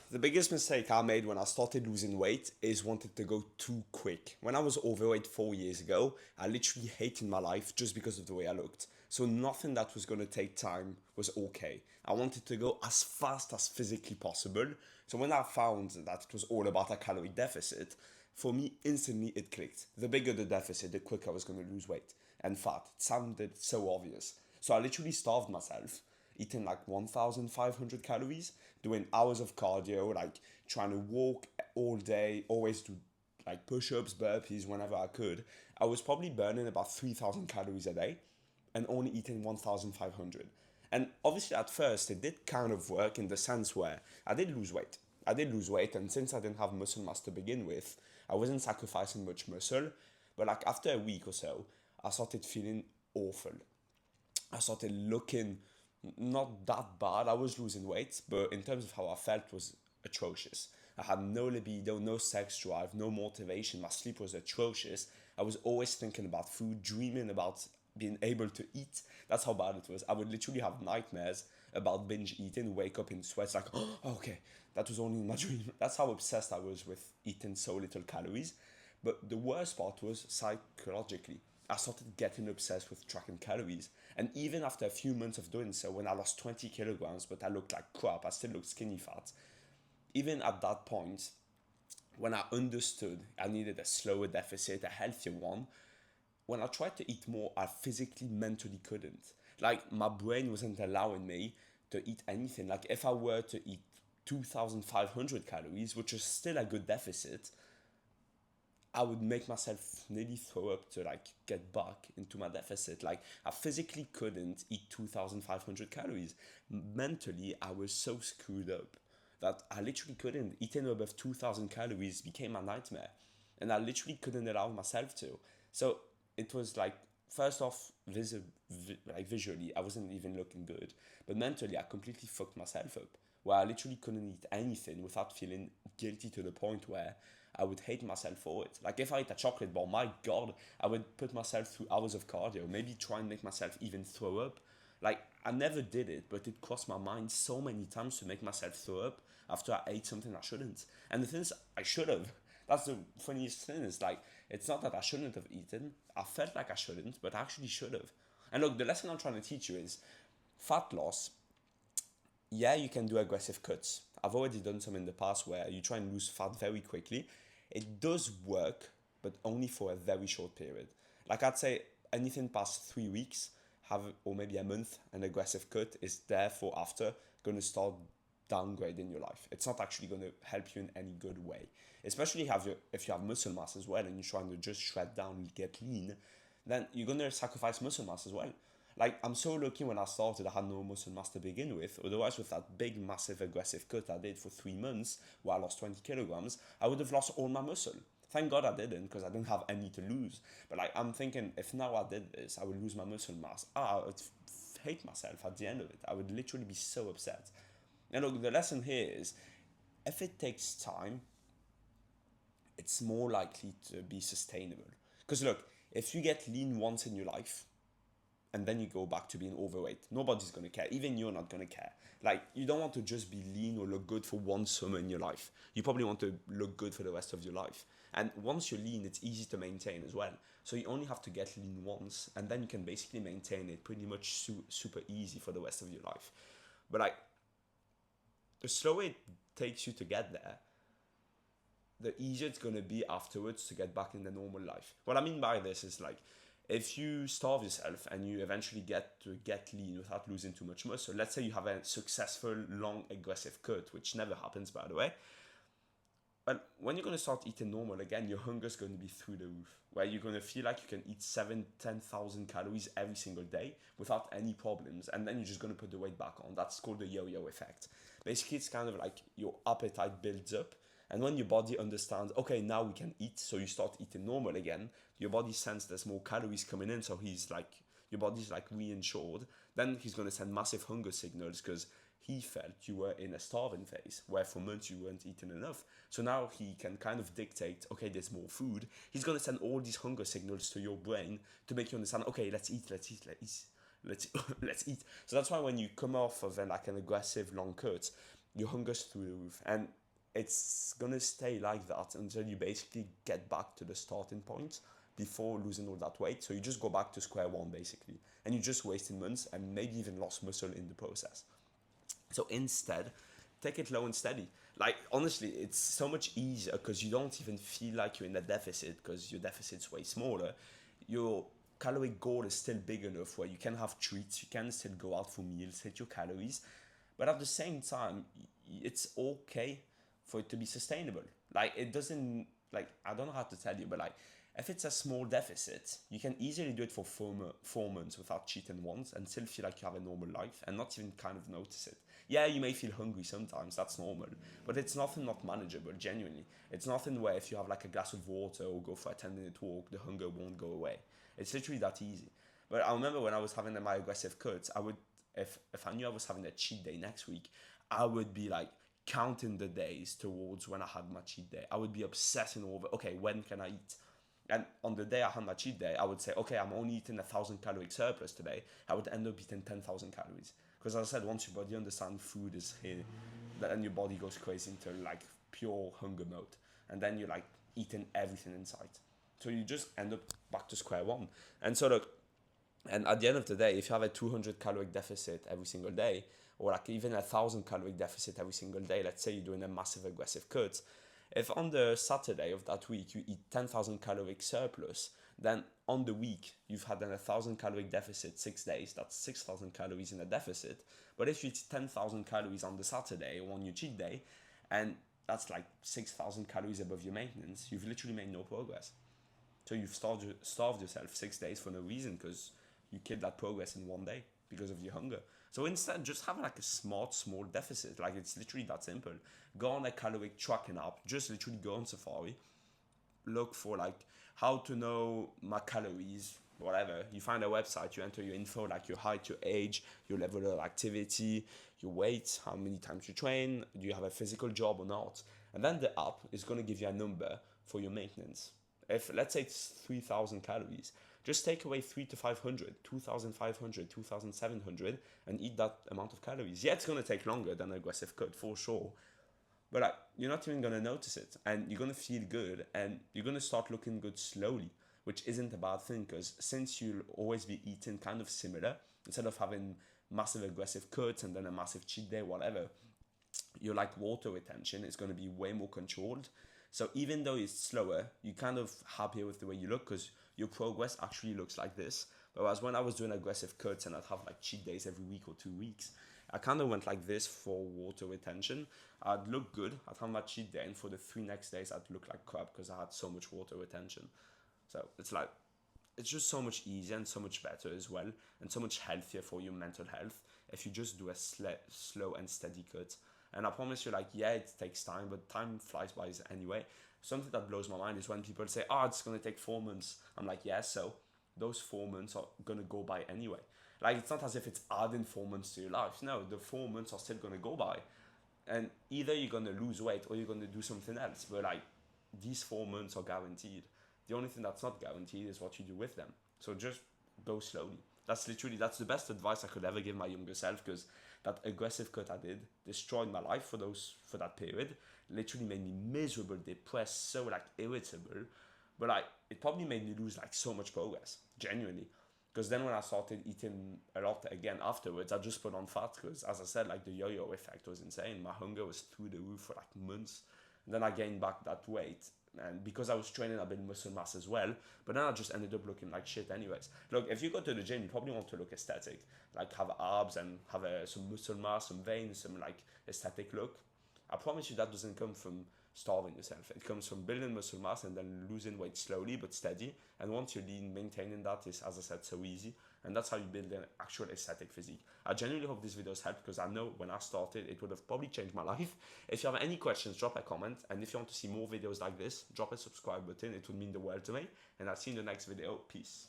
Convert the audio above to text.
The biggest mistake I made when I started losing weight is wanted to go too quick. When I was overweight 4 years ago, I literally hated my life just because of the way I looked. So nothing that was gonna take time was okay. I wanted to go as fast as physically possible. So when I found that it was all about a calorie deficit, for me instantly it clicked. The bigger the deficit, the quicker I was gonna lose weight and fat. It sounded so obvious. So I literally starved myself eating like 1,500 calories, doing hours of cardio, like trying to walk all day, always do like push ups, burpees whenever I could. I was probably burning about 3,000 calories a day and only eating 1,500. And obviously, at first, it did kind of work in the sense where I did lose weight. I did lose weight, and since I didn't have muscle mass to begin with, I wasn't sacrificing much muscle. But like after a week or so, I started feeling awful. I started looking not that bad. I was losing weight, but in terms of how I felt was atrocious. I had no libido, no sex drive, no motivation. My sleep was atrocious. I was always thinking about food, dreaming about being able to eat. That's how bad it was. I would literally have nightmares about binge eating, wake up in sweats like, oh, okay, that was only my dream. That's how obsessed I was with eating so little calories. But the worst part was psychologically. I started getting obsessed with tracking calories. And even after a few months of doing so, when I lost 20 kilograms, but I looked like crap, I still looked skinny fat. Even at that point, when I understood I needed a slower deficit, a healthier one, when I tried to eat more, I physically, mentally couldn't. Like, my brain wasn't allowing me to eat anything. Like, if I were to eat 2,500 calories, which is still a good deficit, I would make myself nearly throw up to like get back into my deficit. Like I physically couldn't eat 2,500 calories. Mentally, I was so screwed up that I literally couldn't. Eating above 2,000 calories became a nightmare. And I literally couldn't allow myself to. So it was like, first off, like visually, I wasn't even looking good. But mentally, I completely fucked myself up where I literally couldn't eat anything without feeling guilty to the point where I would hate myself for it. Like if I ate a chocolate bar, my god, I would put myself through hours of cardio, maybe try and make myself even throw up. Like I never did it, but it crossed my mind so many times to make myself throw up after I ate something I shouldn't. And the thing is, I should have. That's the funniest thing is like, it's not that I shouldn't have eaten. I felt like I shouldn't, but I actually should have. And look, the lesson I'm trying to teach you is fat loss, yeah, you can do aggressive cuts. I've already done some in the past where you try and lose fat very quickly. It does work, but only for a very short period. Like I'd say anything past 3 weeks, have or maybe a month, an aggressive cut is therefore after going to start downgrading your life. It's not actually going to help you in any good way. Especially if you have muscle mass as well and you're trying to just shred down and get lean, then you're going to sacrifice muscle mass as well. Like, I'm so lucky when I started, I had no muscle mass to begin with. Otherwise, with that big, massive, aggressive cut I did for 3 months, where I lost 20 kilograms, I would have lost all my muscle. Thank God I didn't, because I didn't have any to lose. But, like, I'm thinking, if now I did this, I would lose my muscle mass. I would hate myself at the end of it. I would literally be so upset. And look, the lesson here is, if it takes time, it's more likely to be sustainable. Because look, if you get lean once in your life, and then you go back to being overweight. Nobody's gonna care. Even you're not gonna care. Like, you don't want to just be lean or look good for one summer in your life. You probably want to look good for the rest of your life. And once you're lean, it's easy to maintain as well. So you only have to get lean once, and then you can basically maintain it pretty much super easy for the rest of your life. But like, the slower it takes you to get there, the easier it's gonna be afterwards to get back in the normal life. What I mean by this is like, if you starve yourself and you eventually get to get lean without losing too much muscle, let's say you have a successful, long, aggressive cut, which never happens by the way. But when you're going to start eating normal again, your hunger is going to be through the roof, where you're going to feel like you can eat 10,000 calories every single day without any problems. And then you're just going to put the weight back on. That's called the yo-yo effect. Basically, it's kind of like your appetite builds up. And when your body understands, okay, now we can eat, so you start eating normal again, your body senses there's more calories coming in, so your body's like reinsured. Then he's going to send massive hunger signals because he felt you were in a starving phase where for months you weren't eating enough. So now he can kind of dictate, okay, there's more food. He's going to send all these hunger signals to your brain to make you understand, okay, let's eat, let's eat. So that's why when you come off of like an aggressive long cut, your hunger's through the roof, and it's gonna stay like that until you basically get back to the starting point before losing all that weight. So you just go back to square one basically, and you just wasted months and maybe even lost muscle in the process. So instead, take it low and steady. Like honestly, it's so much easier because you don't even feel like you're in a deficit because your deficit's way smaller. Your calorie goal is still big enough where you can have treats, you can still go out for meals, hit your calories, but at the same time, it's okay for it to be sustainable. Like it doesn't, like I don't know how to tell you, but like if it's a small deficit, you can easily do it for 4 months without cheating once and still feel like you have a normal life and not even kind of notice it. Yeah, you may feel hungry sometimes, that's normal, but it's nothing not manageable, genuinely. It's nothing where if you have like a glass of water or go for a 10-minute walk, the hunger won't go away. It's literally that easy. But I remember when I was having my aggressive cuts, I would, if I knew I was having a cheat day next week, I would be like counting the days towards when I had my cheat day. I would be obsessing over, okay, when can I eat? And on the day I had my cheat day, I would say, okay, I'm only eating 1,000 calorie surplus today. I would end up eating 10,000 calories. Because as I said, once your body understands food is here, then your body goes crazy into like pure hunger mode. And then you're like eating everything in sight. So you just end up back to square one. And so look, and at the end of the day, if you have a 200 calorie deficit every single day, or like even 1,000 calorie deficit every single day, let's say you're doing a massive aggressive cut, if on the Saturday of that week you eat 10,000 calorie surplus, then on the week you've had an 1,000 calorie deficit 6 days, that's 6,000 calories in a deficit. But if you eat 10,000 calories on the Saturday or on your cheat day, and that's like 6,000 calories above your maintenance, you've literally made no progress. So you've starved yourself 6 days for no reason because you killed that progress in one day because of your hunger. So instead, just have like a smart, small deficit. Like it's literally that simple. Go on a caloric tracking app. Just literally go on Safari. Look for like how to know my calories, whatever. You find a website, you enter your info like your height, your age, your level of activity, your weight, how many times you train, do you have a physical job or not. And then the app is going to give you a number for your maintenance. If let's say it's 3,000 calories, just take away 3 to 500, 2,500, 2,700 and eat that amount of calories. Yeah, it's going to take longer than an aggressive cut for sure, but like you're not even going to notice it and you're going to feel good and you're going to start looking good slowly, which isn't a bad thing because since you'll always be eating kind of similar, instead of having massive aggressive cuts and then a massive cheat day, whatever, your like water retention is going to be way more controlled. So even though it's slower, you're kind of happier with the way you look because your progress actually looks like this. Whereas when I was doing aggressive cuts and I'd have like cheat days every week or 2 weeks, I kind of went like this for water retention. I'd look good, I'd have my cheat day, and for the 3 next days, I'd look like crap because I had so much water retention. So it's like, it's just so much easier and so much better as well, and so much healthier for your mental health if you just do a slow and steady cut. And I promise you, like, yeah, it takes time, but time flies by anyway. Something that blows my mind is when people say, oh, it's going to take 4 months. I'm like, yeah, so those 4 months are going to go by anyway. Like, it's not as if it's adding 4 months to your life. No, the 4 months are still going to go by. And either you're going to lose weight or you're going to do something else. But, like, these 4 months are guaranteed. The only thing that's not guaranteed is what you do with them. So just go slowly. That's the best advice I could ever give my younger self, because that aggressive cut I did destroyed my life for that period. Literally made me miserable, depressed, so like irritable. But like it probably made me lose like so much progress, genuinely. Because then when I started eating a lot again afterwards, I just put on fat because, as I said, like the yo-yo effect was insane. My hunger was through the roof for like months. And then I gained back that weight. And because I was training, I built muscle mass as well. But then I just ended up looking like shit anyways. Look, if you go to the gym, you probably want to look aesthetic. Like have abs and have some muscle mass, some veins, some like aesthetic look. I promise you that doesn't come from starving yourself. It comes from building muscle mass and then losing weight slowly but steady. And once you're lean, maintaining that is, as I said, so easy. And that's how you build an actual aesthetic physique. I genuinely hope this video has helped, because I know when I started, it would have probably changed my life. If you have any questions, drop a comment. And if you want to see more videos like this, drop a subscribe button. It would mean the world to me. And I'll see you in the next video. Peace.